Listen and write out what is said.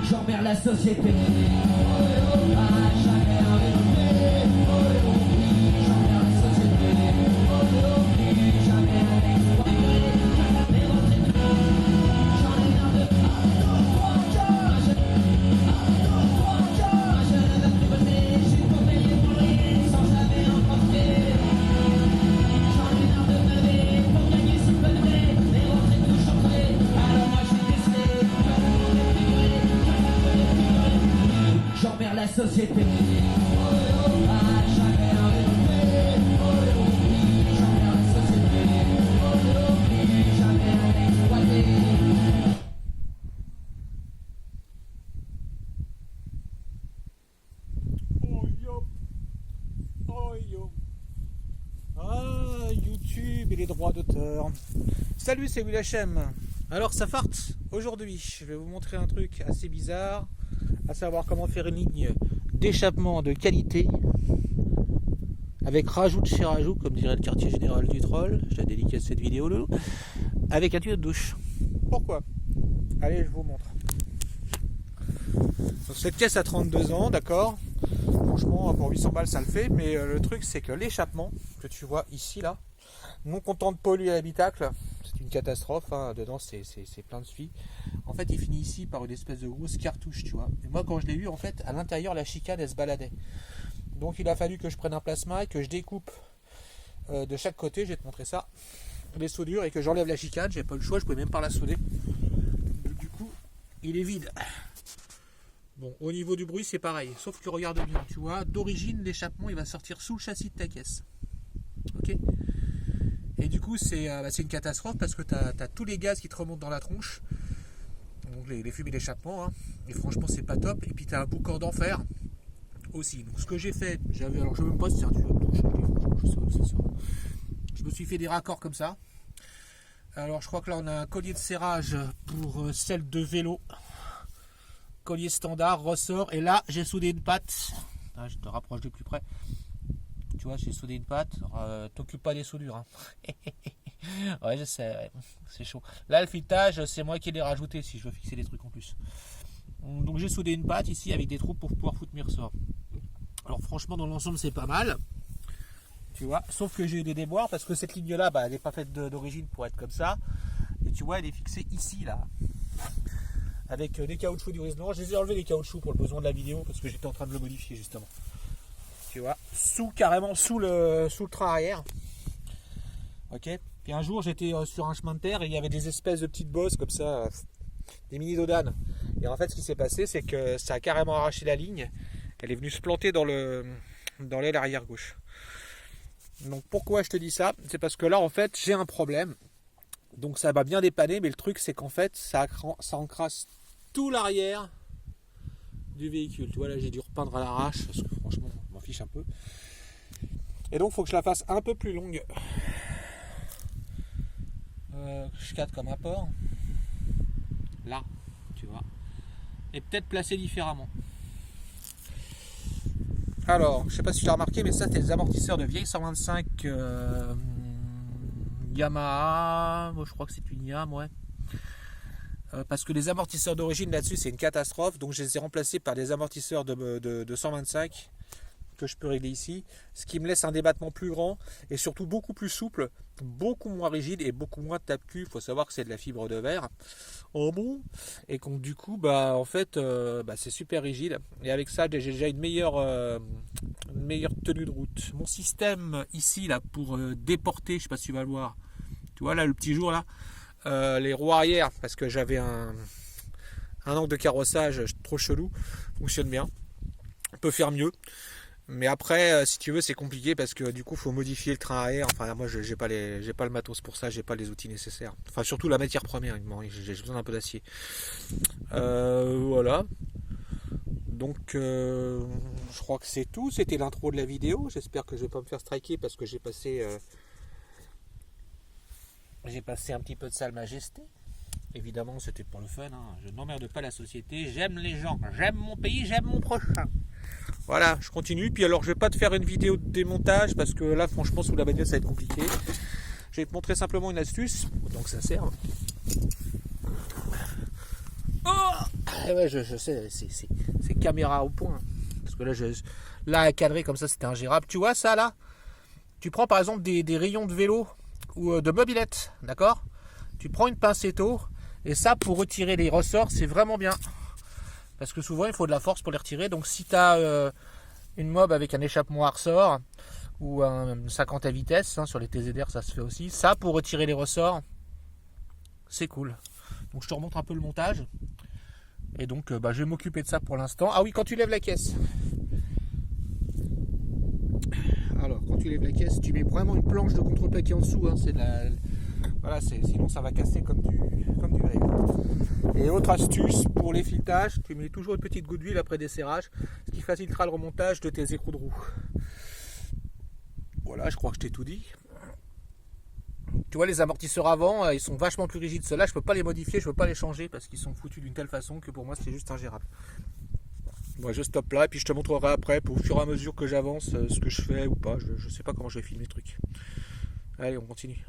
J'emmerde la société. Ah, jamais arrêté. J'emmerde la société. Jamais arrêté. J'en ai marre de je ne veux plus bosser. Je suis pour payer pour le loyer sans jamais en profiter. J'en ai marre de me lever pour gagner si peu de blé. Mais rentrer tout chanter. Alors moi je suis décelé. J'emmerde la société. Ah, jamais arrêté. J'emmerde la société. Jamais exploité. Oh yo, oh yo. Ah, YouTube et les droits d'auteur. Salut, c'est WillHM. Alors ça farte. Aujourd'hui, je vais vous montrer un truc assez bizarre, à savoir comment faire une ligne d'échappement de qualité avec rajout de chez rajout, comme dirait le quartier général du troll. Je la dédicace cette vidéo, loulou, avec un tuyau de douche. Pourquoi? Allez, je vous montre. Donc, cette caisse a 32 ans, d'accord. Franchement, pour 800 balles, ça le fait. Mais le truc, c'est que l'échappement que tu vois ici, là, non content de polluer l'habitacle, c'est une catastrophe. Hein. Dedans, c'est plein de suie. En fait, il finit ici par une espèce de grosse cartouche, tu vois. Et moi, quand je l'ai eu, en fait, à l'intérieur, la chicane, elle se baladait. Donc, il a fallu que je prenne un plasma et que je découpe de chaque côté. Je vais te montrer ça. Les soudures et que j'enlève la chicane. J'ai pas le choix, je pouvais même pas la souder. Du coup, il est vide. Bon, au niveau du bruit, c'est pareil. Sauf que regarde bien, tu vois, d'origine, l'échappement, il va sortir sous le châssis de ta caisse. Ok? Et du coup, c'est une catastrophe parce que tu as tous les gaz qui te remontent dans la tronche. Donc les fumées d'échappement. Hein. Et franchement, c'est pas top. Et puis, tu as un boucan d'enfer aussi. Donc, ce que j'ai fait, alors je ne sais même pas si c'est un tuyau de douche. Je me suis fait des raccords comme ça. Alors, je crois que là, on a un collier de serrage pour celle de vélo. Collier standard, ressort, et là j'ai soudé une patte. Ah, je te rapproche de plus près. Tu vois, j'ai soudé une patte. T'occupes pas des soudures. Hein. Ouais, je sais, ouais. C'est chaud. Là, le filetage, c'est moi qui l'ai rajouté si je veux fixer des trucs en plus. Donc j'ai soudé une patte ici avec des trous pour pouvoir foutre mes ressorts. Alors franchement, dans l'ensemble, c'est pas mal. Tu vois, sauf que j'ai eu des déboires parce que cette ligne-là, elle n'est pas faite d'origine pour être comme ça. Et tu vois, elle est fixée ici, là. Avec des caoutchoucs du Noir. Je les ai enlevés les caoutchoucs pour le besoin de la vidéo parce que j'étais en train de le modifier justement. Tu vois, carrément sous le train arrière. Ok. Puis un jour j'étais sur un chemin de terre et il y avait des espèces de petites bosses comme ça, des mini dodanes. Et en fait ce qui s'est passé c'est que ça a carrément arraché la ligne. Elle est venue se planter dans l'aile arrière gauche. Donc pourquoi je te dis ça? C'est parce que là en fait j'ai un problème. Donc ça va bien dépanner, mais le truc c'est qu'en fait ça encrasse tout l'arrière du véhicule. Tu vois, là j'ai dû repeindre à l'arrache parce que franchement je m'en fiche un peu. Et donc il faut que je la fasse un peu plus longue. Je cadre comme un porc. Là, tu vois. Et peut-être placer différemment. Alors, je sais pas si tu l'as remarqué, mais ça c'est des amortisseurs de vieille 125 Yamaha. Moi je crois que c'est une Yamaha, ouais. Parce que les amortisseurs d'origine là-dessus c'est une catastrophe, donc je les ai remplacés par des amortisseurs de 125 que je peux régler ici, ce qui me laisse un débattement plus grand et surtout beaucoup plus souple, beaucoup moins rigide et beaucoup moins tape-cul. Il faut savoir que c'est de la fibre de verre en bon et donc du coup en fait c'est super rigide et avec ça j'ai déjà une meilleure tenue de route. Mon système ici là pour déporter, je sais pas si tu vas le voir, tu vois là le petit jour là, les roues arrière parce que j'avais un angle de carrossage trop chelou, fonctionne bien. On peut faire mieux. Mais après, si tu veux, c'est compliqué parce que du coup, il faut modifier le train arrière. Enfin, moi, j'ai pas le matos pour ça, j'ai pas les outils nécessaires. Enfin, surtout la matière première, j'ai besoin d'un peu d'acier. Voilà. Donc, je crois que c'est tout. C'était l'intro de la vidéo. J'espère que je vais pas me faire striker parce que j'ai passé un petit peu de sale majesté. Évidemment, c'était pour le fun. Hein. Je n'emmerde pas la société. J'aime les gens. J'aime mon pays. J'aime mon prochain. Voilà, je continue. Puis alors, je vais pas te faire une vidéo de démontage parce que là, franchement, sous la bagnole, ça va être compliqué. Je vais te montrer simplement une astuce. Autant que ça serve. Oh, ouais, je sais, c'est caméra au point. Parce que là, à cadrer comme ça, c'était ingérable. Tu vois ça là? Tu prends par exemple des rayons de vélo ou de mobilette, d'accord? Tu prends une pincetto et ça pour retirer les ressorts, c'est vraiment bien. Parce que souvent il faut de la force pour les retirer. Donc si tu as une mob avec un échappement à ressort ou un 50 à vitesse, hein, sur les TZR ça se fait aussi. Ça pour retirer les ressorts, c'est cool. Donc je te remontre un peu le montage. Et donc je vais m'occuper de ça pour l'instant. Ah oui, quand tu lèves la caisse. Alors quand tu lèves la caisse, tu mets vraiment une planche de contreplaqué en dessous. Hein, c'est de la... Voilà, sinon ça va casser comme du verre. Et autre astuce pour les filetages, tu mets toujours une petite goutte d'huile après desserrage, ce qui facilitera le remontage de tes écrous de roue. Voilà, je crois que je t'ai tout dit. Tu vois, les amortisseurs avant, ils sont vachement plus rigides. Ceux-là, je peux pas les modifier, je peux pas les changer parce qu'ils sont foutus d'une telle façon que pour moi c'est juste ingérable. Bon, je stoppe là et puis je te montrerai après, au fur et à mesure que j'avance, ce que je fais ou pas. Je sais pas comment je vais filmer le truc. Allez, on continue.